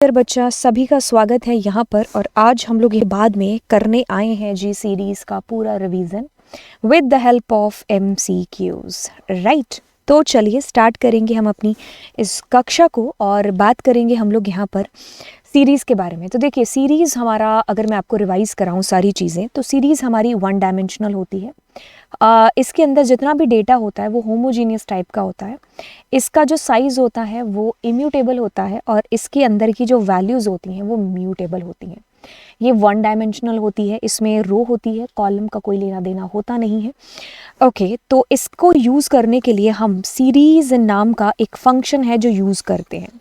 Dear बच्चा, सभी का स्वागत है यहाँ पर। और आज हम लोग ये बाद में करने आए हैं जी सीरीज़ का पूरा revision with the help of MCQs, right. तो चलिए स्टार्ट करेंगे हम अपनी इस कक्षा को और बात करेंगे हम लोग यहाँ पर सीरीज़ के बारे में। तो देखिए, सीरीज़ हमारा, अगर मैं आपको रिवाइज़ कराऊँ सारी चीज़ें, तो सीरीज़ हमारी वन डायमेंशनल होती है। इसके अंदर जितना भी डेटा होता है वो होमोजीनियस टाइप का होता है। इसका जो साइज़ होता है वो इम्यूटेबल होता है और इसके अंदर की जो वैल्यूज़ होती हैं वो म्यूटेबल होती हैं। ये वन डायमेंशनल होती है, इसमें रो होती है, कॉलम का कोई लेना देना होता नहीं है। ओके, तो इसको यूज़ करने के लिए हम सीरीज़ नाम का एक फंक्शन है जो यूज़ करते हैं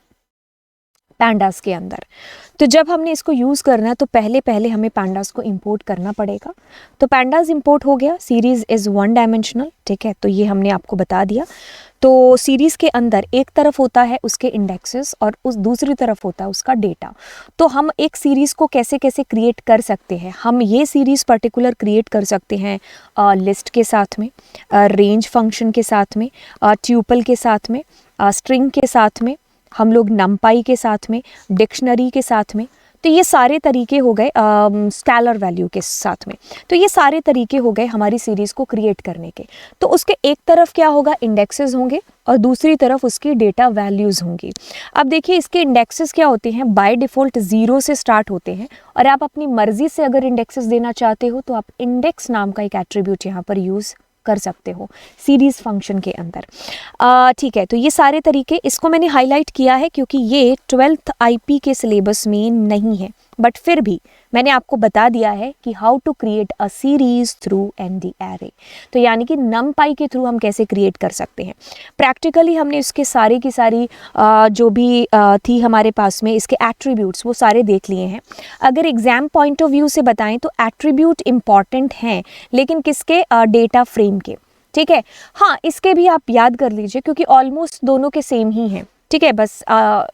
पैंडास के अंदर। तो जब हमने इसको यूज़ करना है तो पहले हमें पैंडास को इंपोर्ट करना पड़ेगा। तो पैंडास इंपोर्ट हो गया, सीरीज़ इज़ वन डायमेंशनल, ठीक है। तो ये हमने आपको बता दिया। तो सीरीज़ के अंदर एक तरफ होता है उसके इंडेक्सेस और उस दूसरी तरफ होता है उसका डेटा। तो हम एक सीरीज़ को कैसे कैसे क्रिएट कर सकते हैं, हम ये सीरीज़ पर्टिकुलर क्रिएट कर सकते हैं लिस्ट के साथ में, रेंज फंक्शन के साथ में, ट्यूपल के साथ में, स्ट्रिंग के साथ में, हम लोग नमपाई के साथ में, डिक्शनरी के साथ में। तो ये सारे तरीके हो गए स्केलर वैल्यू के साथ में। तो ये सारे तरीके हो गए हमारी सीरीज़ को क्रिएट करने के। तो उसके एक तरफ क्या होगा, इंडेक्सेस होंगे और दूसरी तरफ उसकी डेटा वैल्यूज़ होंगी। अब देखिए, इसके इंडेक्सेस क्या होते हैं, बाय डिफ़ॉल्ट 0 से स्टार्ट होते हैं और आप अपनी मर्ज़ी से अगर इंडेक्सेस देना चाहते हो तो आप इंडेक्स नाम का एक एट्रीब्यूट यहाँ पर यूज़ कर सकते हो सीरीज़ फंक्शन के अंदर। ठीक है, तो ये सारे तरीके, इसको मैंने हाईलाइट किया है क्योंकि ये 12th IP के सिलेबस में नहीं है, बट फिर भी मैंने आपको बता दिया है कि how to create a series through ND array. तो यानी कि नमपाई के थ्रू हम कैसे क्रिएट कर सकते हैं। प्रैक्टिकली हमने इसके सारी की सारी जो भी थी हमारे पास में इसके एट्रीब्यूट्स, वो सारे देख लिए हैं। अगर एग्जाम पॉइंट ऑफ व्यू से बताएं तो एट्रीब्यूट इम्पॉर्टेंट हैं, लेकिन किसके, डेटा फ्रेम के, ठीक है। हाँ, इसके भी आप याद कर लीजिए क्योंकि ऑलमोस्ट दोनों के सेम ही हैं, ठीक है। बस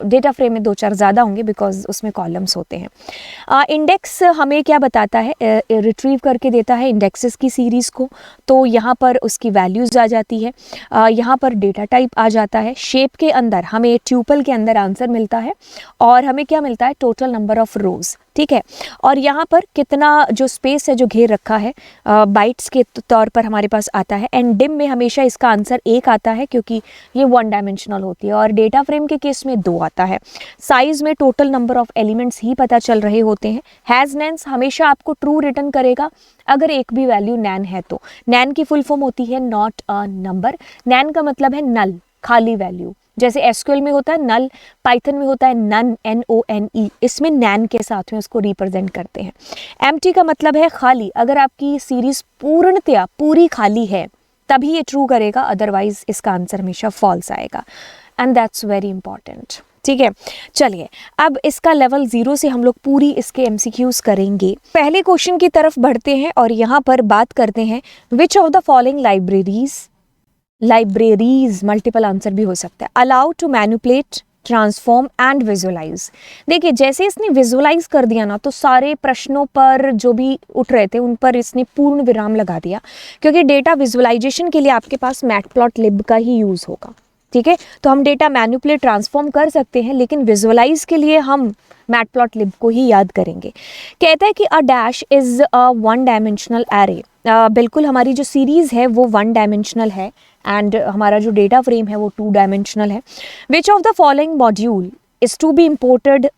डेटा फ्रेम में 2-4 ज़्यादा होंगे बिकॉज उसमें कॉलम्स होते हैं। इंडेक्स हमें क्या बताता है, रिट्रीव करके देता है इंडेक्सेस की सीरीज़ को। तो यहाँ पर उसकी वैल्यूज़ आ जाती है, यहाँ पर डेटा टाइप आ जाता है। शेप के अंदर हमें ट्यूपल के अंदर आंसर मिलता है और हमें क्या मिलता है, टोटल नंबर ऑफ रोज़, ठीक है। और यहाँ पर कितना जो स्पेस है जो घेर रखा है बाइट्स के तौर पर हमारे पास आता है। एंड डिम में हमेशा इसका आंसर 1 आता है क्योंकि ये वन डायमेंशनल होती है और डेटा फ्रेम के केस में 2 आता है। साइज में टोटल नंबर ऑफ एलिमेंट्स ही पता चल रहे होते हैं। हैज़ नैन्स हमेशा आपको ट्रू रिटर्न करेगा अगर एक भी वैल्यू नैन है तो। नैन की फुल फॉर्म होती है नॉट अ नंबर। नैन का मतलब है नल, खाली वैल्यू। जैसे SQL में होता है नल, पाइथन में होता है नन, NONE। इसमें नैन के साथ में उसको रिप्रेजेंट करते हैं। एम्प्टी का मतलब है खाली। अगर आपकी सीरीज पूर्णतया पूरी खाली है तभी ये ट्रू करेगा, अदरवाइज इसका आंसर हमेशा फॉल्स आएगा। एंड दैट्स वेरी इंपॉर्टेंट, ठीक है। चलिए, अब इसका लेवल 0 से हम लोग पूरी इसके MCQs करेंगे। पहले क्वेश्चन की तरफ बढ़ते हैं और यहाँ पर बात करते हैं which of the following libraries, multiple answer भी हो सकता है, allow to manipulate, transform and visualise. देखिए, जैसे इसने विजुअलाइज कर दिया ना तो सारे प्रश्नों पर जो भी उठ रहे थे उन पर इसने पूर्ण विराम लगा दिया, क्योंकि डेटा विजुअलाइजेशन के लिए आपके पास मैटप्लॉटलिब का ही यूज़ होगा, ठीक है। तो हम डेटा मैनिपुलेट, ट्रांसफॉर्म कर सकते हैं, लेकिन विजुअलाइज के लिए हम मैटप्लॉटलिब को ही याद करेंगे। कहता है कि a dash is a one dimensional array. बिल्कुल, हमारी जो सीरीज़ है वो वन डायमेंशनल है एंड हमारा जो डेटा फ्रेम है वो 2 डायमेंशनल है। Which of the following module is to be imported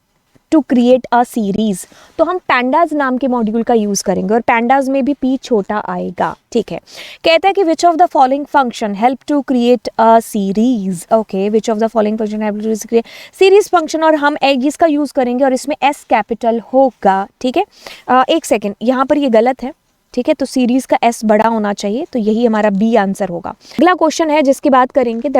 to create a series. तो हम पैंडाज नाम के मॉड्यूल का यूज़ करेंगे और पैंडाज में भी P छोटा आएगा, ठीक है। कहता है कि which of the following function help to create a series. Okay, which of the following function help to create series function, और हम इसका यूज़ करेंगे और इसमें S कैपिटल होगा, ठीक है। एक सेकेंड, यहाँ पर ये गलत है, ठीक है। तो सीरीज़ का S बड़ा होना चाहिए, तो यही हमारा B आंसर होगा। अगला क्वेश्चन है जिसकी बात करेंगे, the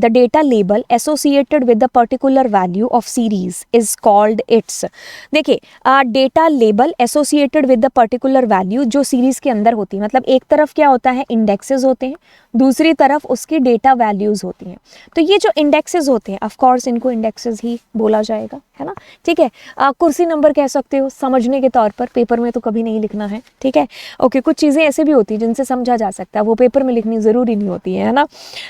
data label associated with the particular value of series is called its. देखिए, data label associated with the particular value जो सीरीज के अंदर होती है, मतलब एक तरफ क्या होता है, इंडेक्सेस होते हैं, दूसरी तरफ उसकी डेटा वैल्यूज होती हैं। तो ये जो इंडेक्सेस होते हैं, ऑफ कोर्स इनको इंडेक्सेस ही बोला जाएगा, है ना, ठीक है। कुर्सी नंबर कह सकते हो, समझने के तौर पर, पेपर में तो कभी नहीं लिखना है, ठीक है। ओके, कुछ चीज़ें ऐसे भी होती हैं जिनसे समझा जा सकता है, वो पेपर में लिखनी ज़रूरी नहीं होती है ना।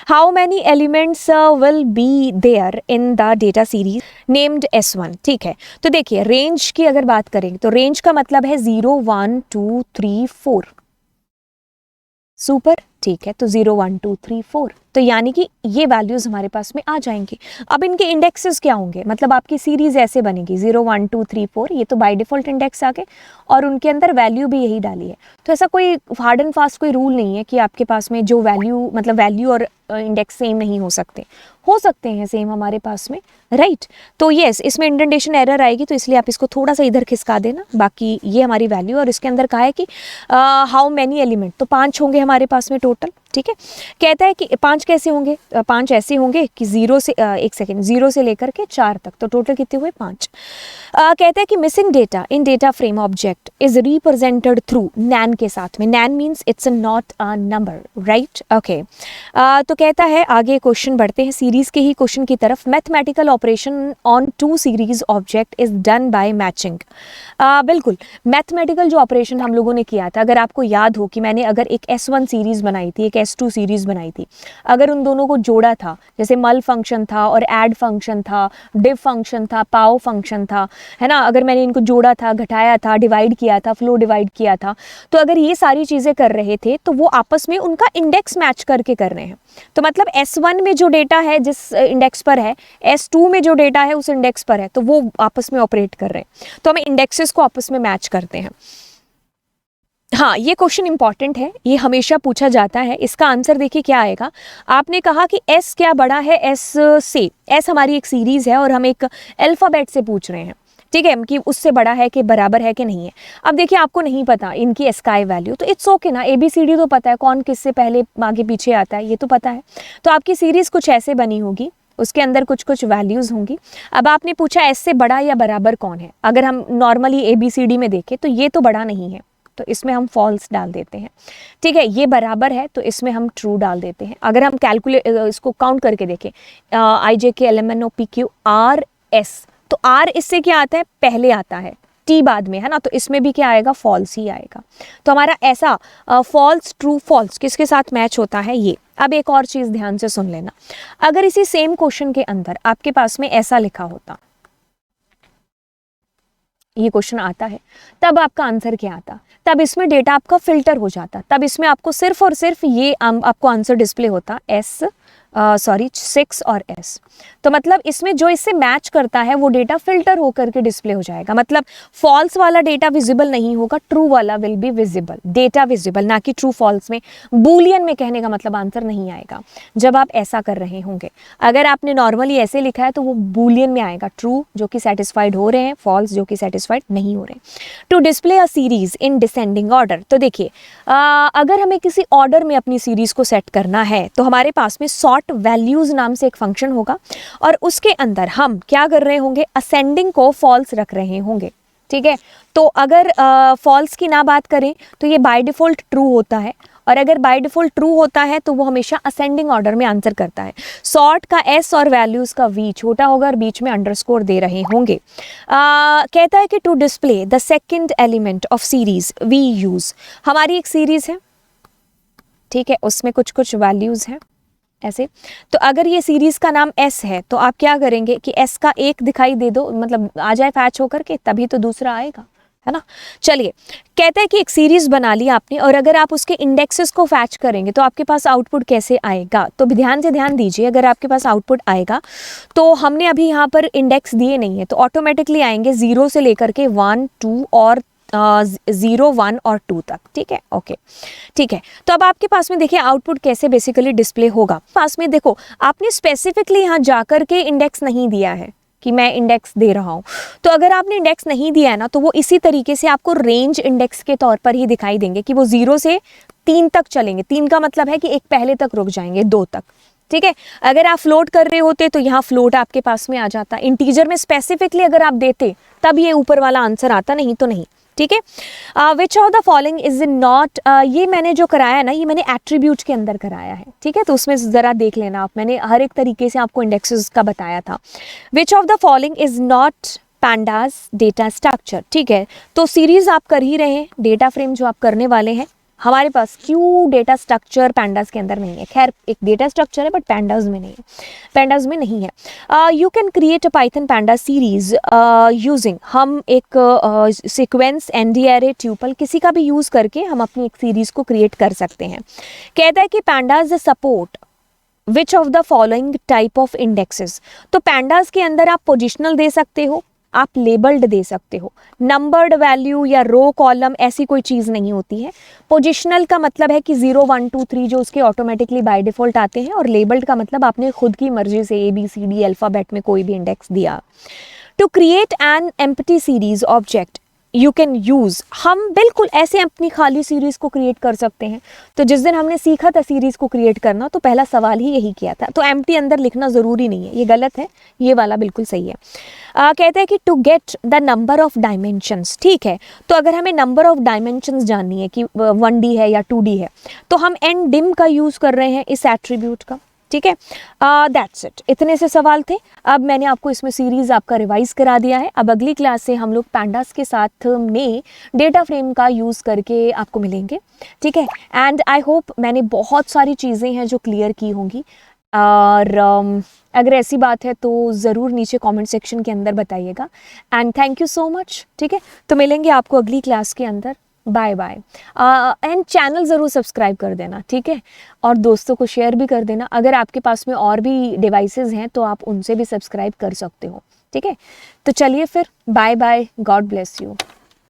How many elements will be there in the data series named S1, ठीक है। तो देखिए रेंज की अगर बात करें तो रेंज का मतलब है 0 1 2 3 4, सुपर, ठीक है। तो 0 1 2 3 4, तो यानी कि ये वैल्यूज़ हमारे पास में आ जाएंगी। अब इनके इंडेक्सेस क्या होंगे, मतलब आपकी सीरीज़ ऐसे बनेगी 0 1 2 3 4, ये तो बाय डिफ़ॉल्ट इंडेक्स आ गए और उनके अंदर वैल्यू भी यही डाली है। तो ऐसा कोई हार्ड एंड फास्ट कोई रूल नहीं है कि आपके पास में जो वैल्यू, मतलब वैल्यू और इंडेक्स सेम नहीं हो सकते हैं सेम हमारे पास में, राइट। तो येस, इसमें इंडेंटेशन एरर आएगी, तो इसलिए आप इसको थोड़ा सा इधर खिसका देना। बाकी ये हमारी वैल्यू, और इसके अंदर कहा है कि हाउ मैनी एलिमेंट, तो 5 होंगे हमारे पास में टोटल, ठीक है। कहता है कि 5 कैसे होंगे, 5 ऐसे होंगे कि 0 से 1 सेकेंड, 0 से लेकर के 4 तक, तो टोटल कितने हुए 5। कहता है कि missing data in data frame object is represented through NaN के साथ में, NaN means it's not a number, right, okay. तो कहता है आगे क्वेश्चन बढ़ते हैं सीरीज के ही क्वेश्चन की तरफ। Mathematical operation on 2 series object is done by matching. बिल्कुल, मैथमेटिकल जो ऑपरेशन हम लोगों ने किया था, अगर आपको याद हो कि मैंने अगर एक S1 सीरीज बनाई थी, एक S2 सीरीज बनाई थी, अगर उन दोनों को जोड़ा था, जैसे मल फंक्शन था और ऐड फंक्शन था, डिव फंक्शन था, पाव फंक्शन था, है ना, अगर मैंने इनको जोड़ा था, घटाया था, डिवाइड किया था, फ्लो डिवाइड किया था, तो अगर ये सारी चीज़ें कर रहे थे तो वो आपस में उनका इंडेक्स मैच करके कर रहे हैं। तो मतलब S1 में जो डेटा है जिस इंडेक्स पर है, S2 में जो डेटा है उस इंडेक्स पर है, तो वो आपस में ऑपरेट कर रहे हैं, तो हमें इंडेक्सेस को आपस में मैच करते हैं। हाँ, ये क्वेश्चन इंपॉर्टेंट है, ये हमेशा पूछा जाता है। इसका आंसर देखिए क्या आएगा। आपने कहा कि S क्या बड़ा है S से, S हमारी एक सीरीज है और हम एक अल्फाबेट से पूछ रहे हैं, ठीक है, कि उससे बड़ा है कि बराबर है कि नहीं है। अब देखिए आपको नहीं पता इनकी स्काई वैल्यू, तो इट्स ओके ना, ABCD तो पता है, कौन किससे पहले आगे पीछे आता है ये तो पता है। तो आपकी सीरीज कुछ ऐसे बनी होगी, उसके अंदर कुछ कुछ वैल्यूज़ होंगी। अब आपने पूछा S से बड़ा या बराबर कौन है, अगर हम नॉर्मली ABCD में देखें तो ये तो बड़ा नहीं है, तो इसमें हम फॉल्स डाल देते हैं, ठीक है। ये बराबर है तो इसमें हम ट्रू डाल देते हैं। अगर हम इसको काउंट करके देखें, IJKLMNOPQRS, तो R इससे क्या आता है, पहले आता है, T बाद में, है ना, तो इसमें भी क्या आएगा, फॉल्स ही आएगा। तो हमारा ऐसा फॉल्स ट्रू फॉल्स किसके साथ मैच होता है, ये। अब एक और चीज़ ध्यान से सुन लेना, अगर इसी सेम क्वेश्चन के अंदर आपके पास में ऐसा लिखा होता, ये क्वेश्चन आता है, तब आपका आंसर क्या आता, तब इसमें डेटा आपका फिल्टर हो जाता, तब इसमें आपको सिर्फ और सिर्फ ये आपको आंसर डिस्प्ले होता S 6 और S। तो मतलब इसमें जो इससे मैच करता है वो डेटा फिल्टर होकर के डिस्प्ले हो जाएगा, मतलब फॉल्स वाला डेटा विजिबल नहीं होगा, ट्रू वाला will be visible, data visible, ना कि ट्रू फॉल्स में, बूलियन में कहने का मतलब आंसर नहीं आएगा जब आप ऐसा कर रहे होंगे। अगर आपने नॉर्मली ऐसे लिखा है तो वो बूलियन में आएगा, ट्रू जो कि सेटिस्फाइड हो रहे हैं, फॉल्स जो कि सेटिस्फाइड नहीं हो रहे। To display a series in descending order, तो देखिए अगर हमें किसी ऑर्डर में अपनी सीरीज को सेट करना है तो हमारे पास में सॉर्ट वैल्यूज नाम से एक फंक्शन होगा और उसके अंदर हम क्या कर रहे होंगे, असेंडिंग को फॉल्स रख रहे होंगे, ठीक है। तो अगर फॉल्स की ना बात करें तो ये बाय डिफ़ॉल्ट ट्रू होता है, और अगर बाय डिफ़ॉल्ट ट्रू होता है तो वो हमेशा असेंडिंग ऑर्डर में आंसर करता है। सॉर्ट का S और वैल्यूज का V छोटा होगा और बीच में अंडरस्कोर दे रहे होंगे। कहता है कि to display the second element of series we use, हमारी एक सीरीज है, ठीक है, उसमें कुछ कुछ वैल्यूज हैं ऐसे। तो अगर ये सीरीज का नाम S है तो आप क्या करेंगे कि S का एक दिखाई दे दो, मतलब आ जाए फैच होकर के, तभी तो दूसरा आएगा, है ना। चलिए, कहता है कि एक सीरीज बना ली आपने और अगर आप उसके इंडेक्सेस को फैच करेंगे तो आपके पास आउटपुट कैसे आएगा, तो ध्यान से ध्यान दीजिए। अगर आपके पास आउटपुट आएगा तो हमने अभी यहाँ पर इंडेक्स दिए नहीं है, तो ऑटोमेटिकली आएंगे 0 से लेकर के 1 2 और 0 1 और 2 तक, ठीक है, ओके, ठीक है। तो अब आपके पास में देखिए आउटपुट कैसे बेसिकली डिस्प्ले होगा। पास में देखो आपने स्पेसिफिकली यहाँ जाकर के इंडेक्स नहीं दिया है कि मैं इंडेक्स दे रहा हूँ, तो अगर आपने इंडेक्स नहीं दिया है ना तो वो इसी तरीके से आपको रेंज इंडेक्स के तौर पर ही दिखाई देंगे कि वो 0 से 3 तक चलेंगे। 3 का मतलब है कि एक पहले तक रुक जाएंगे, 2 तक, ठीक है। अगर आप फ्लोट कर रहे होते तो यहाँ फ्लोट आपके पास में आ जाता, इंटीजर में स्पेसिफिकली अगर आप देते तब ये ऊपर वाला आंसर आता, नहीं तो नहीं, ठीक है। Which of the following is not, ये मैंने जो कराया ना ये मैंने एट्रीब्यूट के अंदर कराया है, ठीक है, तो उसमें ज़रा देख लेना आप, मैंने हर एक तरीके से आपको इंडेक्सेस का बताया था। विच of the following is not pandas data structure, ठीक है। तो सीरीज आप कर ही रहे हैं, डेटा फ्रेम जो आप करने वाले हैं, हमारे पास क्यों डेटा स्ट्रक्चर पैंडास के अंदर नहीं है। खैर एक डेटा स्ट्रक्चर है बट पैंडास में नहीं है, पैंडास में नहीं है। You can create a Python panda series using, हम एक सीक्वेंस एनडी एरे ट्यूपल किसी का भी यूज़ करके हम अपनी एक सीरीज को क्रिएट कर सकते हैं। कहता है कि pandas support which of the following type of indexes. तो पैंडास के अंदर आप पोजिशनल दे सकते हो, आप लेबल्ड दे सकते हो, नंबर्ड वैल्यू या रो कॉलम ऐसी कोई चीज़ नहीं होती है। पोजिशनल का मतलब है कि 0 1 2 3 जो उसके ऑटोमेटिकली बाय डिफ़ॉल्ट आते हैं, और लेबल्ड का मतलब आपने खुद की मर्जी से ABCD अल्फ़ाबेट में कोई भी इंडेक्स दिया। To create an empty series object you can use, हम बिल्कुल ऐसे अपनी खाली सीरीज़ को क्रिएट कर सकते हैं। तो जिस दिन हमने सीखा था सीरीज़ को क्रिएट करना, तो पहला सवाल ही यही किया था। तो एम्प्टी अंदर लिखना ज़रूरी नहीं है, ये गलत है, ये वाला बिल्कुल सही है। कहते हैं कि to get the number of dimensions, ठीक है। तो अगर हमें नंबर ऑफ डायमेंशंस जाननी है कि 1D है या 2D है, तो हम एन डिम का यूज़ कर रहे हैं इस एट्रीब्यूट का, ठीक है। दैट्स इट, इतने से सवाल थे। अब मैंने आपको इसमें सीरीज आपका रिवाइज करा दिया है। अब अगली क्लास से हम लोग पैंडास के साथ में डेटा फ्रेम का यूज़ करके आपको मिलेंगे, ठीक है। एंड आई होप मैंने बहुत सारी चीज़ें हैं जो क्लियर की होंगी, और अगर ऐसी बात है तो ज़रूर नीचे कमेंट सेक्शन के अंदर बताइएगा। And thank you so much, ठीक है। तो मिलेंगे आपको अगली क्लास के अंदर। Bye bye. एंड चैनल ज़रूर सब्सक्राइब कर देना, ठीक है, और दोस्तों को शेयर भी कर देना। अगर आपके पास में और भी डिवाइसेस हैं तो आप उनसे भी सब्सक्राइब कर सकते हो, ठीक है। तो चलिए फिर, bye bye, god bless you.